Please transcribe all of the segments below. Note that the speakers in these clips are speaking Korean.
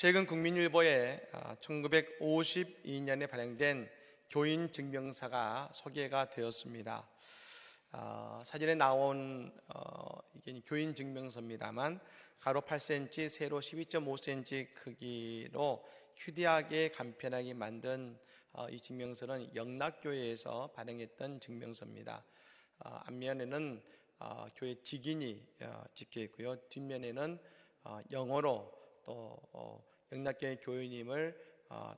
최근 국민일보에 1952년에 발행된 교인 증명서가 소개가 되었습니다. 사진에 나온 이게 교인 증명서입니다만 가로 8cm, 세로 12.5cm 크기로 휴대하게 간편하게 만든 이 증명서는 영락교회에서 발행했던 증명서입니다. 앞면에는 교회 직인이 찍혀 있고요. 뒷면에는 영어로 또 영락교회 교인님을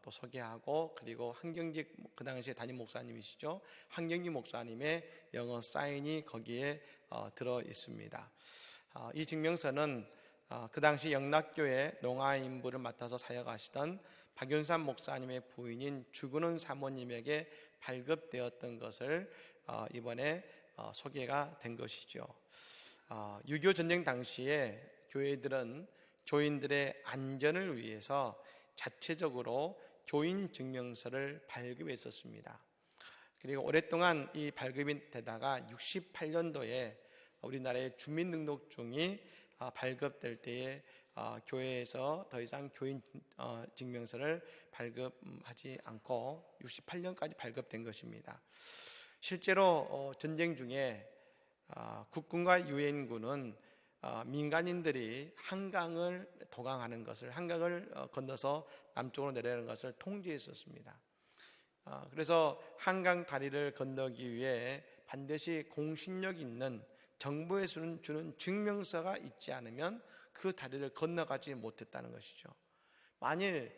또 소개하고, 그리고 한경직 그 당시에 담임 목사님이시죠. 한경직 목사님의 영어 사인이 거기에 들어 있습니다. 이 증명서는 그 당시 영락교회 농아인부를 맡아서 사역하시던 박윤삼 목사님의 부인인 주근원 사모님에게 발급되었던 것을 이번에 소개가 된 것이죠. 6.25 전쟁 당시에 교회들은 교인들의 안전을 위해서 자체적으로 교인 증명서를 발급했었습니다. 그리고 오랫동안 이 발급이 되다가 68년도에 우리나라의 주민등록증이 발급될 때에 교회에서 더 이상 교인 증명서를 발급하지 않고 68년까지 발급된 것입니다. 실제로 전쟁 중에 국군과 유엔군은 민간인들이 한강을 도강하는 것을, 한강을 건너서 남쪽으로 내려가는 것을 통제했었습니다. 그래서 한강 다리를 건너기 위해 반드시 공신력 있는 정부에서 주는 증명서가 있지 않으면 그 다리를 건너가지 못했다는 것이죠. 만일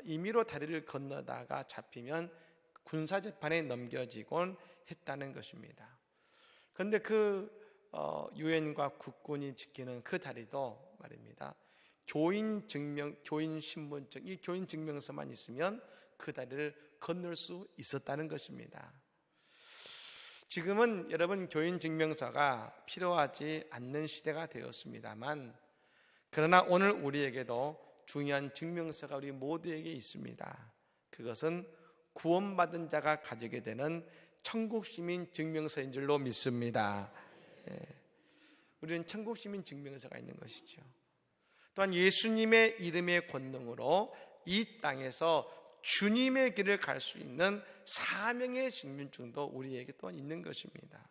임의로 다리를 건너다가 잡히면 군사재판에 넘겨지곤 했다는 것입니다. 그런데 유엔과 국군이 지키는 그 다리도 말입니다, 교인 신분증, 이 교인 증명서만 있으면 그 다리를 건널 수 있었다는 것입니다. 지금은 여러분 교인 증명서가 필요하지 않는 시대가 되었습니다만, 그러나 오늘 우리에게도 중요한 증명서가 우리 모두에게 있습니다. 그것은 구원받은 자가 가지게 되는 천국시민 증명서인 줄로 믿습니다. 우리는 천국시민 증명서가 있는 것이죠. 또한 예수님의 이름의 권능으로 이 땅에서 주님의 길을 갈 수 있는 사명의 증명증도 우리에게 또한 있는 것입니다.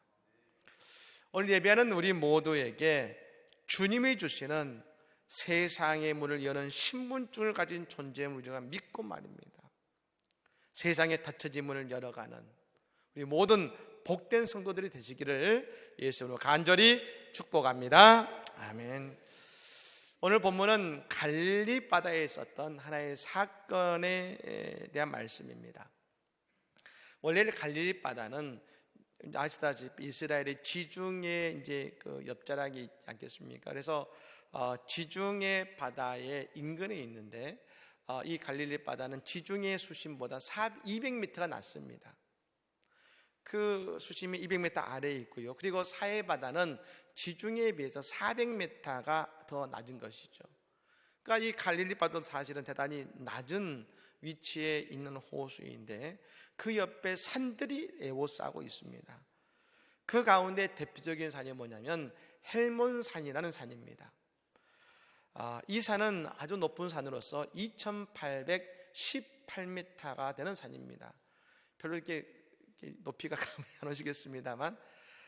오늘 예배하는 우리 모두에게 주님이 주시는 세상의 문을 여는 신분증을 가진 존재임을 우리가 믿고 말입니다. 세상의 닫혀진 문을 열어가는 우리 모든 복된 성도들이 되시기를 예수님으로 간절히 축복합니다. 아멘. 오늘 본문은 갈릴리 바다에 있었던 하나의 사건에 대한 말씀입니다. 원래 갈릴리 바다는 아시다시피 이스라엘의 지중해 이제 그 옆자락이 있지 않겠습니까? 그래서 지중해 바다의 인근에 있는데 이 갈릴리 바다는 지중해 수심보다 200m가 낮습니다. 그 수심이 200m 아래에 있고요. 그리고 사해 바다는 지중해에 비해서 400m가 더 낮은 것이죠. 그러니까 이 갈릴리 바다도 사실은 대단히 낮은 위치에 있는 호수인데 그 옆에 산들이 에워싸고 있습니다. 그 가운데 대표적인 산이 뭐냐면 헬몬산이라는 산입니다. 이 산은 아주 높은 산으로서 2818m가 되는 산입니다. 별로 이렇게 높이가 감이 안 오시겠습니다만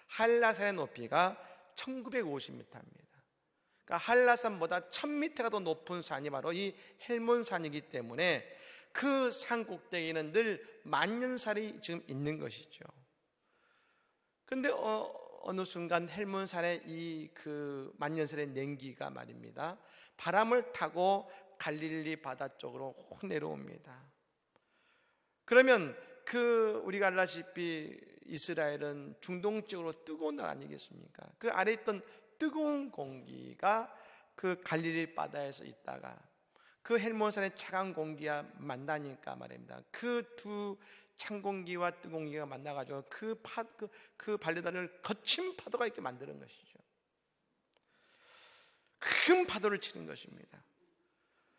한라산의 높이가 1950m입니다. 그러니까 한라산보다 1000m가 더 높은 산이 바로 이 헬몬산이기 때문에 그 산 꼭대기에는 늘 만년살이 지금 있는 것이죠. 그런데 어느 순간 헬몬산의 이 그 만년살의 냉기가 말입니다, 바람을 타고 갈릴리 바다 쪽으로 확 내려옵니다. 그러면 우리가 알다시피 이스라엘은 중동 쪽으로 뜨거운 나라 아니겠습니까? 그 아래 있던 뜨거운 공기가 그 갈릴리 바다에서 있다가 그 헬몬산의 차가운 공기와 만나니까 말입니다, 그 두 찬 공기와 뜨거운 공기가 만나가지고 그 발레단을 거친 파도가 있게 만드는 것이죠. 큰 파도를 치는 것입니다.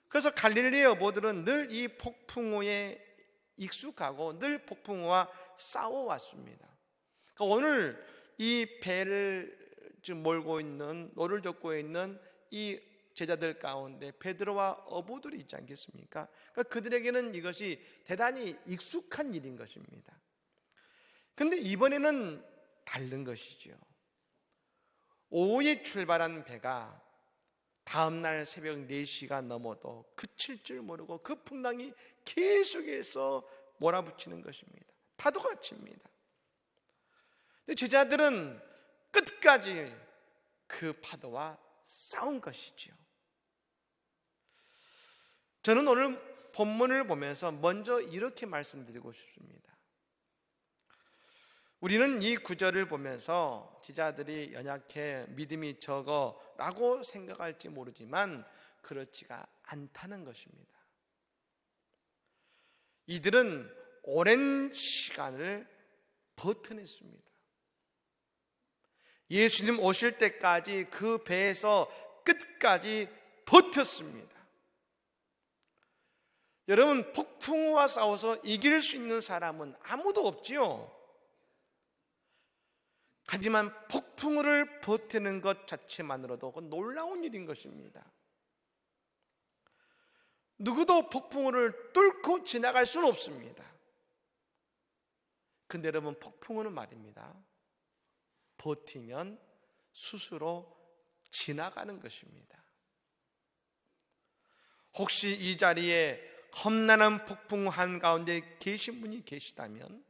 그래서 갈릴리 여보들은 늘 이 폭풍우에 익숙하고 늘 폭풍우와 싸워왔습니다. 그러니까 오늘 이 배를 지금 몰고 있는, 노를 젓고 있는 이 제자들 가운데 베드로와 어부들이 있지 않겠습니까? 그러니까 그들에게는 이것이 대단히 익숙한 일인 것입니다. 그런데 이번에는 다른 것이지요. 오후에 출발한 배가 다음날 새벽 4시가 넘어도 그칠 줄 모르고 그 풍랑이 계속해서 몰아붙이는 것입니다. 파도가 칩니다. 근데 제자들은 끝까지 그 파도와 싸운 것이지요. 저는 오늘 본문을 보면서 먼저 이렇게 말씀드리고 싶습니다. 우리는 이 구절을 보면서 제자들이 연약해 믿음이 적어라고 생각할지 모르지만 그렇지가 않다는 것입니다. 이들은 오랜 시간을 버텨냈습니다. 예수님 오실 때까지 그 배에서 끝까지 버텼습니다. 여러분, 폭풍우와 싸워서 이길 수 있는 사람은 아무도 없지요. 하지만 폭풍우를 버티는 것 자체만으로도 놀라운 일인 것입니다. 누구도 폭풍우를 뚫고 지나갈 수는 없습니다. 근데 여러분, 폭풍우는 말입니다, 버티면 스스로 지나가는 것입니다. 혹시 이 자리에 험난한 폭풍우 한가운데 계신 분이 계시다면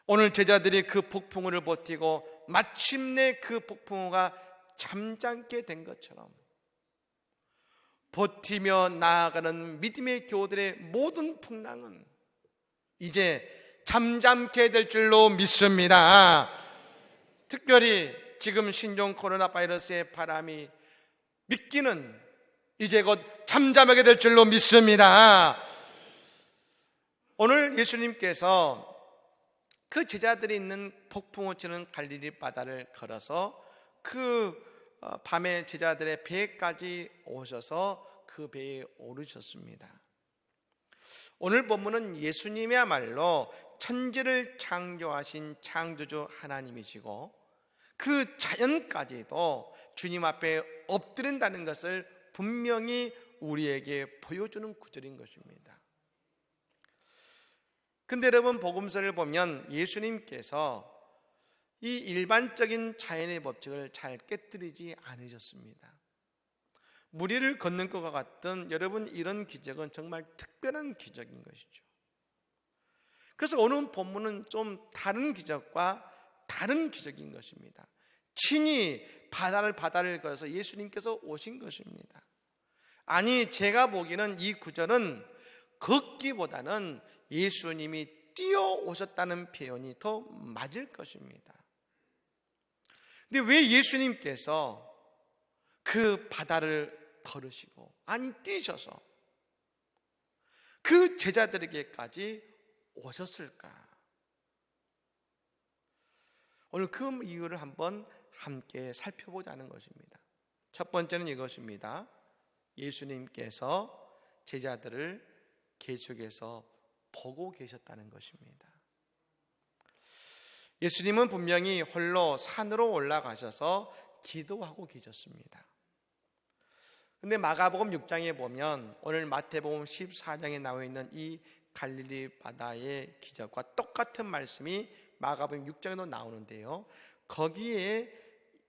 오늘 제자들이 그 폭풍우를 버티고 마침내 그 폭풍우가 잠잠게 된 것처럼 버티며 나아가는 믿음의 교우들의 모든 풍랑은 이제 잠잠게 될 줄로 믿습니다. 특별히 지금 신종 코로나 바이러스의 바람이 믿기는 이제 곧 잠잠하게 될 줄로 믿습니다. 오늘 예수님께서 그 제자들이 있는 폭풍우 치는 갈릴리 바다를 걸어서 그 밤에 제자들의 배까지 오셔서 그 배에 오르셨습니다. 오늘 본문은 예수님이야말로 천지를 창조하신 창조주 하나님이시고 그 자연까지도 주님 앞에 엎드린다는 것을 분명히 우리에게 보여주는 구절인 것입니다. 근데 여러분, 복음서를 보면 예수님께서 이 일반적인 자연의 법칙을 잘 깨뜨리지 않으셨습니다. 무리를 걷는 것과 같은 여러분, 이런 기적은 정말 특별한 기적인 것이죠. 그래서 오늘 본문은 좀 다른 기적과 다른 기적인 것입니다. 친히 바다를 걸어서 예수님께서 오신 것입니다. 아니, 제가 보기에는 이 구절은 걷기보다는 예수님이 뛰어오셨다는 표현이 더 맞을 것입니다. 근데 왜 예수님께서 그 바다를 걸으시고, 아니 뛰셔서 그 제자들에게까지 오셨을까? 오늘 그 이유를 한번 함께 살펴보자는 것입니다. 첫 번째는 이것입니다. 예수님께서 제자들을 계속해서 보고 계셨다는 것입니다. 예수님은 분명히 홀로 산으로 올라가셔서 기도하고 계셨습니다. 근데 마가복음 6장에 보면 오늘 마태복음 14장에 나와 있는 이 갈릴리 바다의 기적과 똑같은 말씀이 마가복음 6장에도 나오는데요, 거기에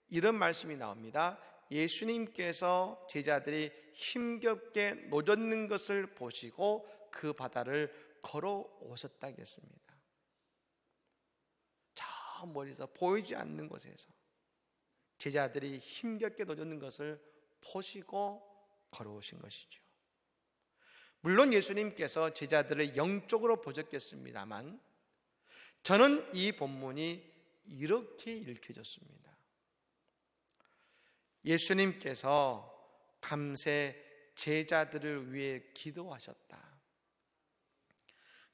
이런 말씀이 나옵니다. 예수님께서 제자들이 힘겹게 노젓는 것을 보시고 그 바다를 걸어오셨다 했습니다. 저 멀리서 보이지 않는 곳에서 제자들이 힘겹게 노젓는 것을 보시고 걸어오신 것이죠. 물론 예수님께서 제자들을 영적으로 보셨겠습니다만 저는 이 본문이 이렇게 읽혀졌습니다. 예수님께서 밤새 제자들을 위해 기도하셨다.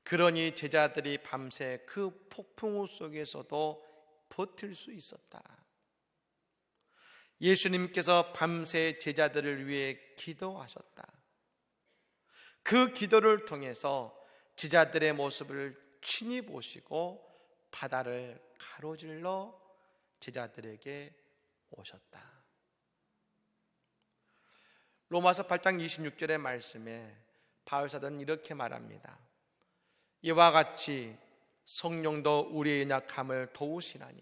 그러니 제자들이 밤새 그 폭풍우 속에서도 버틸 수 있었다. 예수님께서 밤새 제자들을 위해 기도하셨다. 그 기도를 통해서 제자들의 모습을 친히 보시고 바다를 가로질러 제자들에게 오셨다. 로마서 8장 26절의 말씀에 바울사도는 이렇게 말합니다. 이와 같이 성령도 우리의 연약함을 도우시나니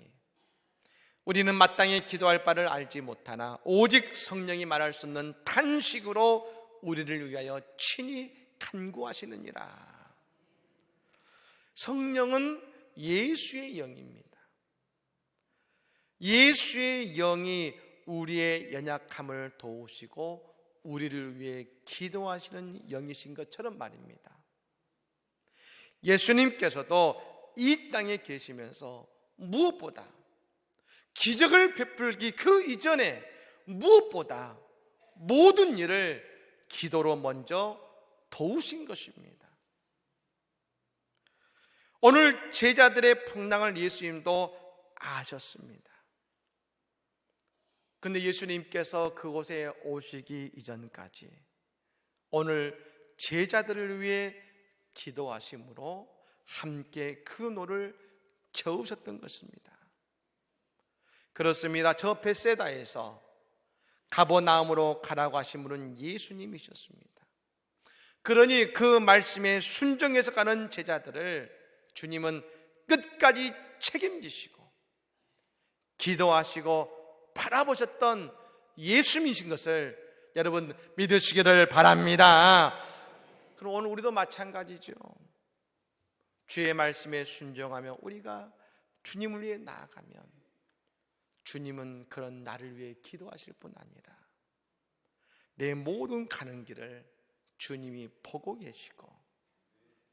우리는 마땅히 기도할 바를 알지 못하나 오직 성령이 말할 수 없는 탄식으로 우리를 위하여 친히 간구하시느니라. 성령은 예수의 영입니다. 예수의 영이 우리의 연약함을 도우시고 우리를 위해 기도하시는 영이신 것처럼 말입니다. 예수님께서도 이 땅에 계시면서 무엇보다 기적을 베풀기 그 이전에 무엇보다 모든 일을 기도로 먼저 도우신 것입니다. 오늘 제자들의 풍랑을 예수님도 아셨습니다. 그런데 예수님께서 그곳에 오시기 이전까지 오늘 제자들을 위해 기도하심으로 함께 그 노를 저으셨던 것입니다. 그렇습니다. 저 벳세다에서 가버나움으로 가라고 하신 분은 예수님이셨습니다. 그러니 그 말씀에 순종해서 가는 제자들을 주님은 끝까지 책임지시고 기도하시고 바라보셨던 예수님이신 것을 여러분 믿으시기를 바랍니다. 그럼 오늘 우리도 마찬가지죠. 주의 말씀에 순종하며 우리가 주님을 위해 나아가면 주님은 그런 나를 위해 기도하실 뿐 아니라 내 모든 가는 길을 주님이 보고 계시고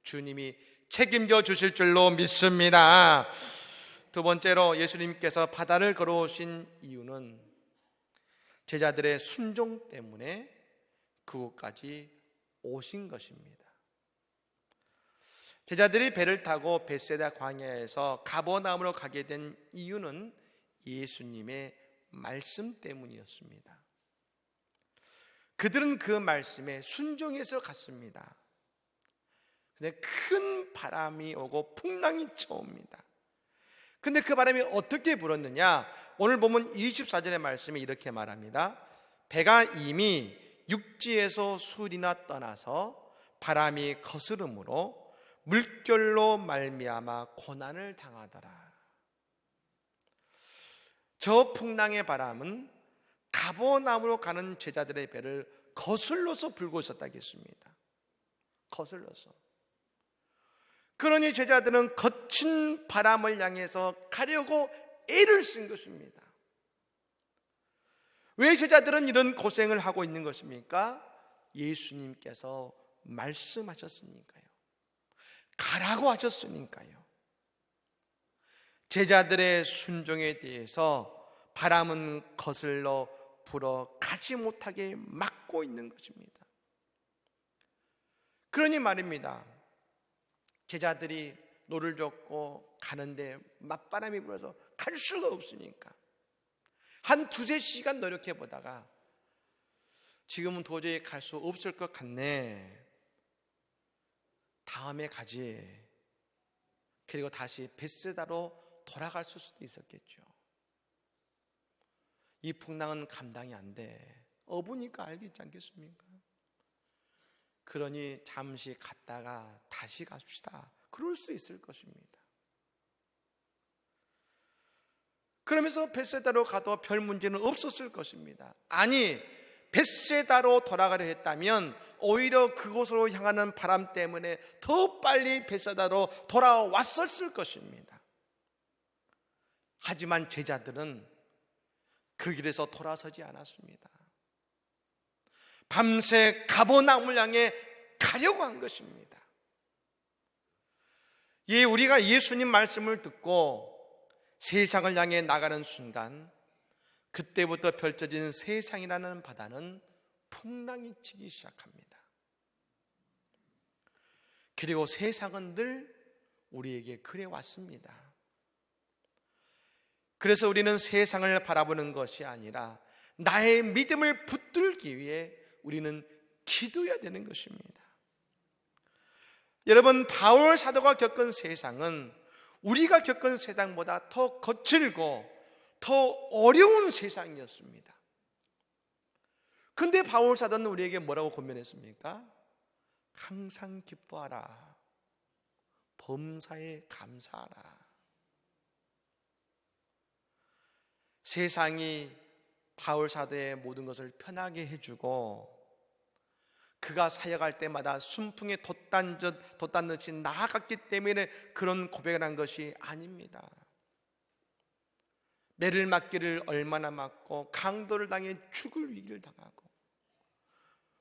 주님이 책임져 주실 줄로 믿습니다. 두 번째로 예수님께서 바다를 걸어오신 이유는 제자들의 순종 때문에 그곳까지 오신 것입니다. 제자들이 배를 타고 벳세다 광야에서 가버나움으로 가게 된 이유는 예수님의 말씀 때문이었습니다. 그들은 그 말씀에 순종해서 갔습니다. 근데 큰 바람이 오고 풍랑이 쳐옵니다. 근데 그 바람이 어떻게 불었느냐? 오늘 보면 24절의 말씀에 이렇게 말합니다. 배가 이미 육지에서 술이나 떠나서 바람이 거스름으로 물결로 말미암아 고난을 당하더라. 저 풍랑의 바람은 가버나움으로 가는 제자들의 배를 거슬러서 불고 있었다겠습니다. 거슬러서. 그러니 제자들은 거친 바람을 향해서 가려고 애를 쓴 것입니다. 왜 제자들은 이런 고생을 하고 있는 것입니까? 예수님께서 말씀하셨으니까요. 가라고 하셨으니까요. 제자들의 순종에 대해서 바람은 거슬러 불어 가지 못하게 막고 있는 것입니다. 그러니 말입니다. 제자들이 노를 젓고 가는데 맞바람이 불어서 갈 수가 없으니까 한 두세 시간 노력해 보다가 지금은 도저히 갈 수 없을 것 같네. 다음에 가지. 그리고 다시 벳세다로 돌아갈 수도 있었겠죠. 이 풍랑은 감당이 안 돼. 어부니까 알겠지 않겠습니까? 그러니 잠시 갔다가 다시 갑시다. 그럴 수 있을 것입니다. 그러면서 벳세다로 가도 별 문제는 없었을 것입니다. 아니, 벳세다로 돌아가려 했다면 오히려 그곳으로 향하는 바람 때문에 더 빨리 벳세다로 돌아왔었을 것입니다. 하지만 제자들은 그 길에서 돌아서지 않았습니다. 밤새 가버나움을 향해 가려고 한 것입니다. 우리가 예수님 말씀을 듣고 세상을 향해 나가는 순간 그때부터 펼쳐진 세상이라는 바다는 풍랑이 치기 시작합니다. 그리고 세상은 늘 우리에게 그래 왔습니다. 그래서 우리는 세상을 바라보는 것이 아니라 나의 믿음을 붙들기 위해 우리는 기도해야 되는 것입니다. 여러분, 바울 사도가 겪은 세상은 우리가 겪은 세상보다 더 거칠고 더 어려운 세상이었습니다. 근데 바울 사도는 우리에게 뭐라고 권면했습니까? 항상 기뻐하라. 범사에 감사하라. 세상이 바울 사도의 모든 것을 편하게 해주고 그가 사역할 때마다 순풍에 돛단듯이 나아갔기 때문에 그런 고백을 한 것이 아닙니다. 매를 맞기를 얼마나 맞고 강도를 당해 죽을 위기를 당하고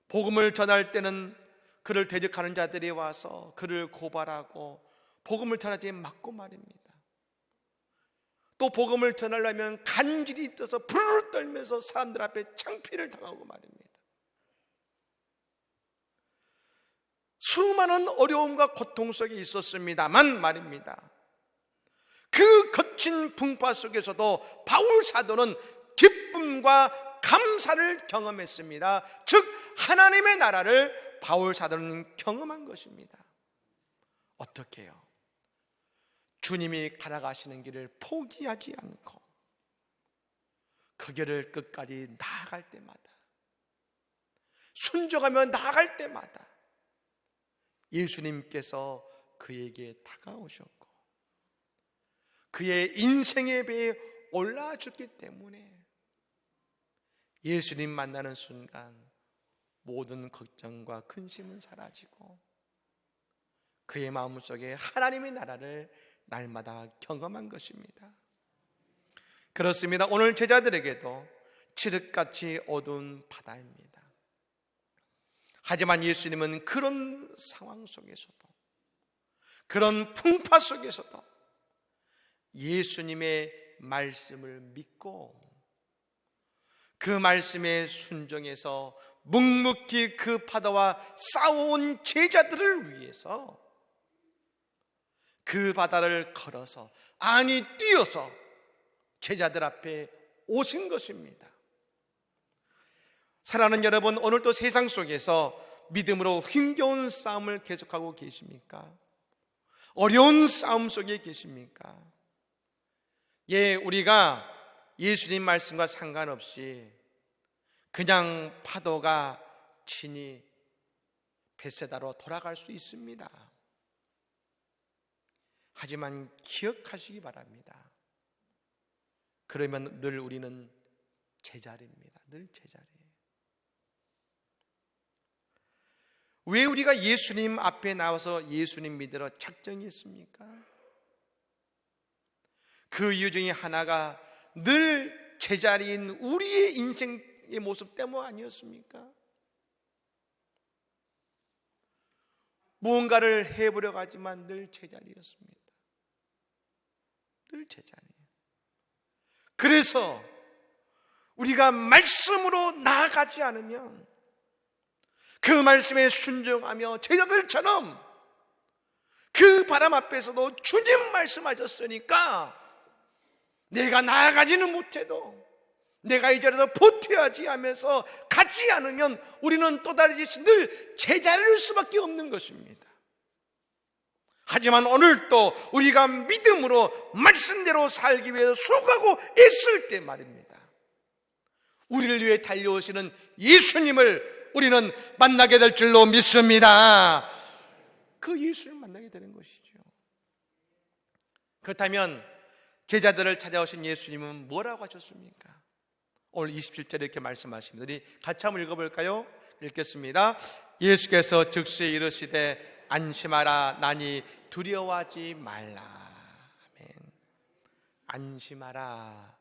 복음을 전할 때는 그를 대적하는 자들이 와서 그를 고발하고 복음을 전하지 맞고 말입니다. 또 복음을 전하려면 간질이 떠서 부르르 떨면서 사람들 앞에 창피를 당하고 말입니다. 수많은 어려움과 고통 속에 있었습니다만 말입니다. 그 거친 풍파 속에서도 바울 사도는 기쁨과 감사를 경험했습니다. 즉 하나님의 나라를 바울 사도는 경험한 것입니다. 어떻게 해요? 주님이 가나가시는 길을 포기하지 않고 그 길을 끝까지 나아갈 때마다, 순종하며 나아갈 때마다 예수님께서 그에게 다가오셨고 그의 인생의 배에 올라와 줬기 때문에 예수님 만나는 순간 모든 걱정과 근심은 사라지고 그의 마음속에 하나님의 나라를 날마다 경험한 것입니다. 그렇습니다. 오늘 제자들에게도 칠흑같이 어두운 바다입니다. 하지만 예수님은 그런 상황 속에서도, 그런 풍파 속에서도 예수님의 말씀을 믿고 그 말씀에 순종해서 묵묵히 그 바다와 싸워온 제자들을 위해서 그 바다를 걸어서, 아니 뛰어서 제자들 앞에 오신 것입니다. 사랑하는 여러분, 오늘도 세상 속에서 믿음으로 힘겨운 싸움을 계속하고 계십니까? 어려운 싸움 속에 계십니까? 예, 우리가 예수님 말씀과 상관없이 그냥 파도가 치니 베세다로 돌아갈 수 있습니다. 하지만 기억하시기 바랍니다. 그러면 늘 우리는 제자리입니다. 늘 제자리예요. 왜 우리가 예수님 앞에 나와서 예수님 믿으러 작정했습니까? 그 이유 중에 하나가 늘 제자리인 우리의 인생의 모습 때문 아니었습니까? 무언가를 해보려고 하지만 늘 제자리였습니다. 늘 제자리예요. 그래서 우리가 말씀으로 나아가지 않으면 그 말씀에 순종하며 제자들처럼 그 바람 앞에서도 주님 말씀하셨으니까 내가 나아가지는 못해도 내가 이 자리에서 버텨야지 하면서 가지 않으면 우리는 또다시 늘 제자리일 수밖에 없는 것입니다. 하지만 오늘도 우리가 믿음으로 말씀대로 살기 위해서 수고하고 애쓸 때 말입니다, 우리를 위해 달려오시는 예수님을 우리는 만나게 될 줄로 믿습니다. 그 예수를 만나게 되는 것이죠. 그렇다면 제자들을 찾아오신 예수님은 뭐라고 하셨습니까? 오늘 27절에 이렇게 말씀하십니다. 우리 같이 한번 읽어볼까요? 읽겠습니다. 예수께서 즉시 이르시되 안심하라, 나니 두려워하지 말라. 아멘. 안심하라,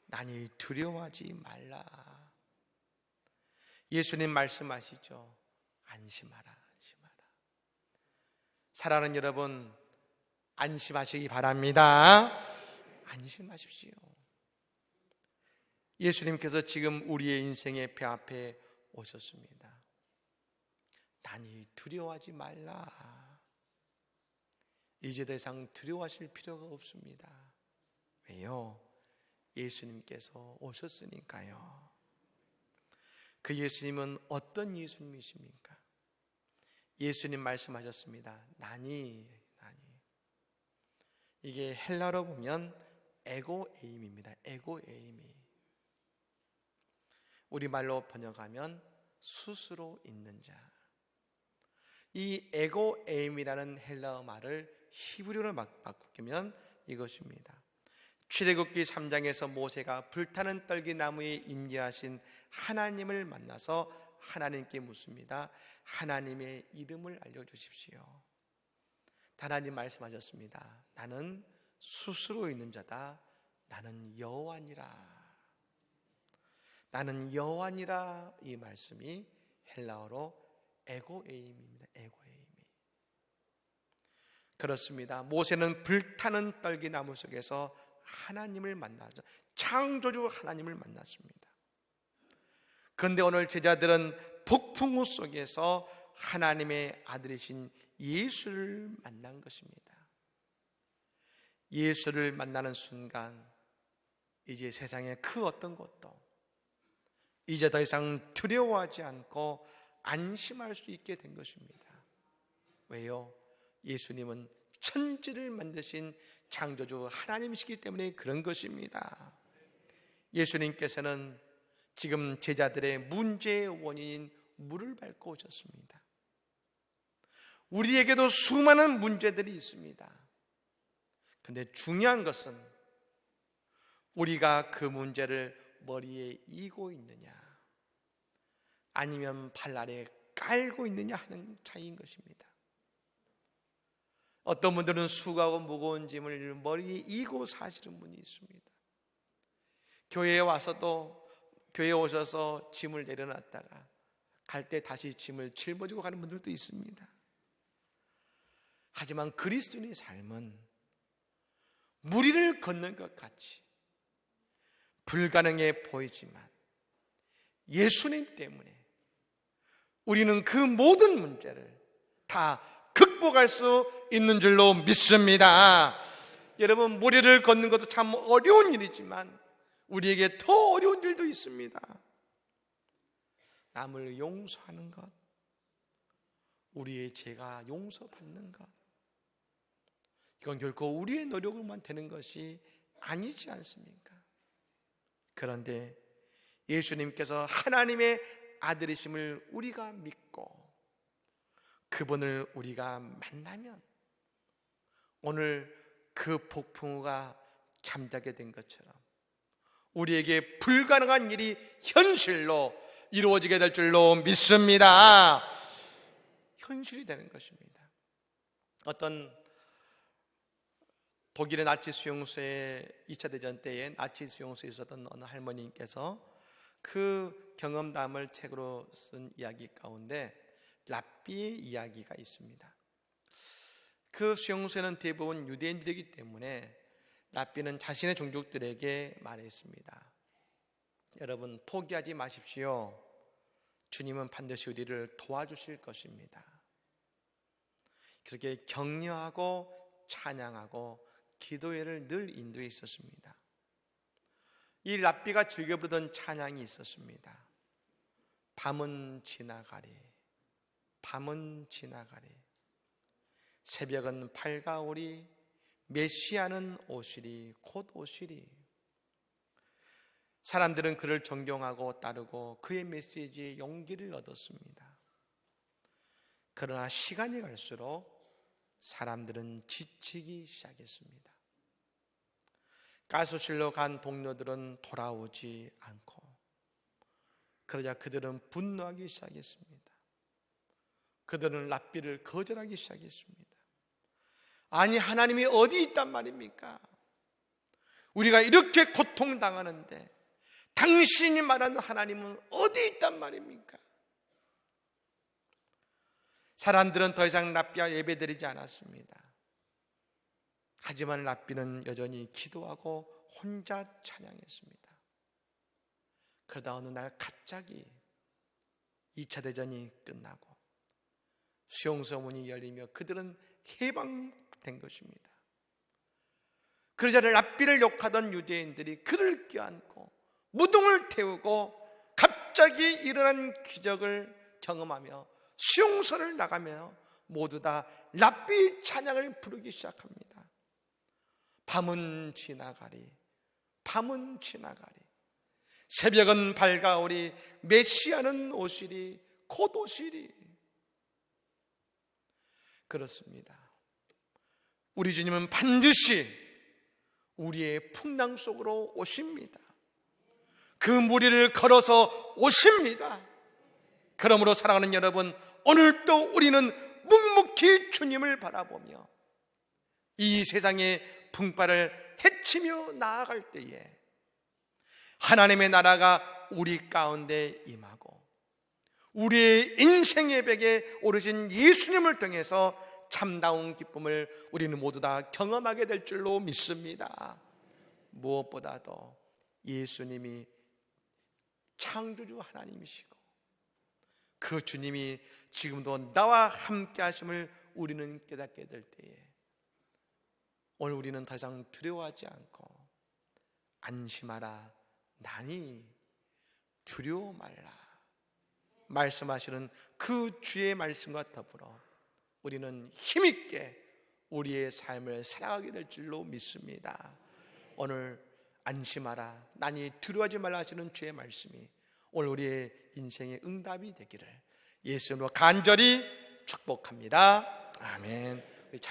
나니 두려워하지 말라. 예수님 말씀하시죠. 안심하라, 안심하라. 사랑하는 여러분, 안심하시기 바랍니다. 안심하십시오. 예수님께서 지금 우리의 인생의 배 앞에 오셨습니다. 나니 두려워하지 말라. 이제 더 이상 두려워하실 필요가 없습니다. 왜요? 예수님께서 오셨으니까요. 그 예수님은 어떤 예수님이십니까? 예수님 말씀하셨습니다. 나니. 이게 헬라로 보면 에고에임입니다. 에고에임이. 우리말로 번역하면 스스로 있는 자. 이 에고에임이라는 헬라어 말을 히브리어로 바꾸면 이것입니다. 출애굽기 3장에서 모세가 불타는 떨기나무에 임재하신 하나님을 만나서 하나님께 묻습니다. 하나님의 이름을 알려주십시오. 하나님 말씀하셨습니다. 나는 스스로 있는 자다. 나는 여호와니라. 나는 여호와니라. 이 말씀이 헬라어로 에고에임입니다. 에고에임이. 그렇습니다. 모세는 불타는 떨기나무 속에서 하나님을 만나죠. 창조주 하나님을 만났습니다. 그런데 오늘 제자들은 폭풍우 속에서 하나님의 아들이신 예수를 만난 것입니다. 예수를 만나는 순간 이제 세상에 그 어떤 것도 이제 더 이상 두려워하지 않고 안심할 수 있게 된 것입니다. 왜요? 예수님은 천지를 만드신 창조주 하나님이시기 때문에 그런 것입니다. 예수님께서는 지금 제자들의 문제의 원인인 물을 밟고 오셨습니다. 우리에게도 수많은 문제들이 있습니다. 그런데 중요한 것은 우리가 그 문제를 머리에 이고 있느냐 아니면 발 아래 깔고 있느냐 하는 차이인 것입니다. 어떤 분들은 수고하고 무거운 짐을 머리에 이고 사시는 분이 있습니다. 교회에 오셔서 짐을 내려놨다가 갈 때 다시 짐을 짊어지고 가는 분들도 있습니다. 하지만 그리스도인의 삶은 무리를 걷는 것 같이 불가능해 보이지만 예수님 때문에 우리는 그 모든 문제를 다 극복할 수 있는 줄로 믿습니다. 여러분, 무리를 걷는 것도 참 어려운 일이지만 우리에게 더 어려운 일도 있습니다. 남을 용서하는 것, 우리의 죄가 용서받는 것, 이건 결코 우리의 노력으로만 되는 것이 아니지 않습니까? 그런데 예수님께서 하나님의 아들이심을 우리가 믿고 그분을 우리가 만나면 오늘 그 폭풍우가 잠자게 된 것처럼 우리에게 불가능한 일이 현실로 이루어지게 될 줄로 믿습니다. 현실이 되는 것입니다. 어떤 독일의 나치 수용소에 2차 대전 때에 나치 수용소에 있었던 어느 할머니께서 그 경험담을 책으로 쓴 이야기 가운데 랍비의 이야기가 있습니다. 그 수용소에는 대부분 유대인들이기 때문에 랍비는 자신의 종족들에게 말했습니다. 여러분, 포기하지 마십시오. 주님은 반드시 우리를 도와주실 것입니다. 그렇게 격려하고 찬양하고 기도회를 늘 인도해 있었습니다. 이 랍비가 즐겨 부르던 찬양이 있었습니다. 밤은 지나가리, 밤은 지나가리, 새벽은 밝아오리, 메시아는 오시리, 곧 오시리. 사람들은 그를 존경하고 따르고 그의 메시지에 용기를 얻었습니다. 그러나 시간이 갈수록 사람들은 지치기 시작했습니다. 가스실로 간 동료들은 돌아오지 않고, 그러자 그들은 분노하기 시작했습니다. 그들은 랍비를 거절하기 시작했습니다. 아니, 하나님이 어디 있단 말입니까? 우리가 이렇게 고통당하는데 당신이 말하는 하나님은 어디 있단 말입니까? 사람들은 더 이상 랍비와 예배드리지 않았습니다. 하지만 랍비는 여전히 기도하고 혼자 찬양했습니다. 그러다 어느 날 갑자기 2차 대전이 끝나고 수용소 문이 열리며 그들은 해방된 것입니다. 그러자 랍비를 욕하던 유대인들이 그를 껴안고 무덤을 태우고 갑자기 일어난 기적을 경험하며 수용소를 나가며 모두 다 랍비 찬양을 부르기 시작합니다. 밤은 지나가리, 밤은 지나가리, 새벽은 밝아오리, 메시아는 오시리, 곧 오시리. 그렇습니다. 우리 주님은 반드시 우리의 풍랑 속으로 오십니다. 그 무리를 걸어서 오십니다. 그러므로 사랑하는 여러분, 오늘도 우리는 묵묵히 주님을 바라보며 이 세상의 풍파를 헤치며 나아갈 때에 하나님의 나라가 우리 가운데 임하고 우리의 인생의 벽에 오르신 예수님을 통해서 참다운 기쁨을 우리는 모두 다 경험하게 될 줄로 믿습니다. 무엇보다도 예수님이 창조주 하나님이시고 그 주님이 지금도 나와 함께 하심을 우리는 깨닫게 될 때에 오늘 우리는 더 이상 두려워하지 않고 안심하라, 나니 두려워 말라 말씀하시는 그 주의 말씀과 더불어 우리는 힘있게 우리의 삶을 살아가게 될 줄로 믿습니다. 오늘 안심하라, 나니 두려워하지 말라 하시는 주의 말씀이 오늘 우리의 인생의 응답이 되기를 예수님으로 간절히 축복합니다. 아멘.